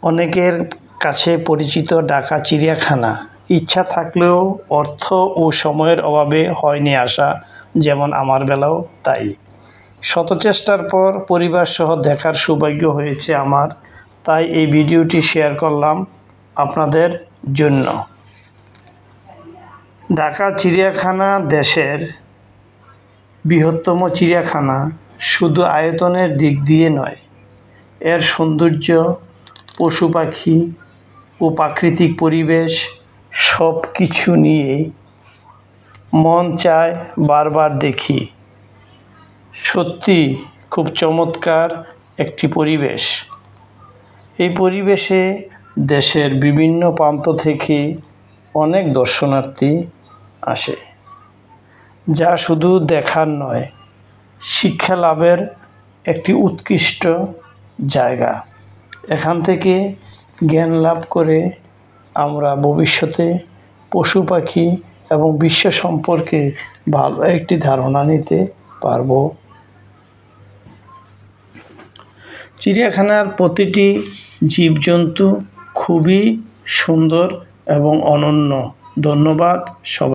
অনেকের কাছে পরিচিত ঢাকা চিড়িয়াখানা ইচ্ছা থাকলেও অর্থ ও সময়ের অভাবে হয়নি আসা, যেমন আমার বেলাও তাই। শত চেষ্টার পর পরিবারসহ দেখার সৌভাগ্য হয়েছে আমার, তাই এই ভিডিওটি শেয়ার করলাম আপনাদের জন্য। ঢাকা চিড়িয়াখানা দেশের বৃহত্তম চিড়িয়াখানা শুধু আয়তনের দিক দিয়ে নয়, এর সৌন্দর্য, পশু পাখি ও প্রাকৃতিক পরিবেশ সব কিছু নিয়ে মন চায় বারবার দেখি। সত্যি খুব চমৎকার একটি পরিবেশ। এই পরিবেশে দেশের বিভিন্ন প্রান্ত থেকে অনেক দর্শনার্থী আসে, যা শুধু দেখার নয়, শিক্ষা লাভের একটি উৎকৃষ্ট জায়গা। এখান থেকে জ্ঞান লাভ করে আমরা ভবিষ্যতে পশু পাখি এবং বিশ্ব সম্পর্কে ভালো একটি ধারণা নিতে পারব। চিড়িয়াখানার প্রতিটি জীবজন্তু খুবই সুন্দর এবং অনন্য। ধন্যবাদ সবাই।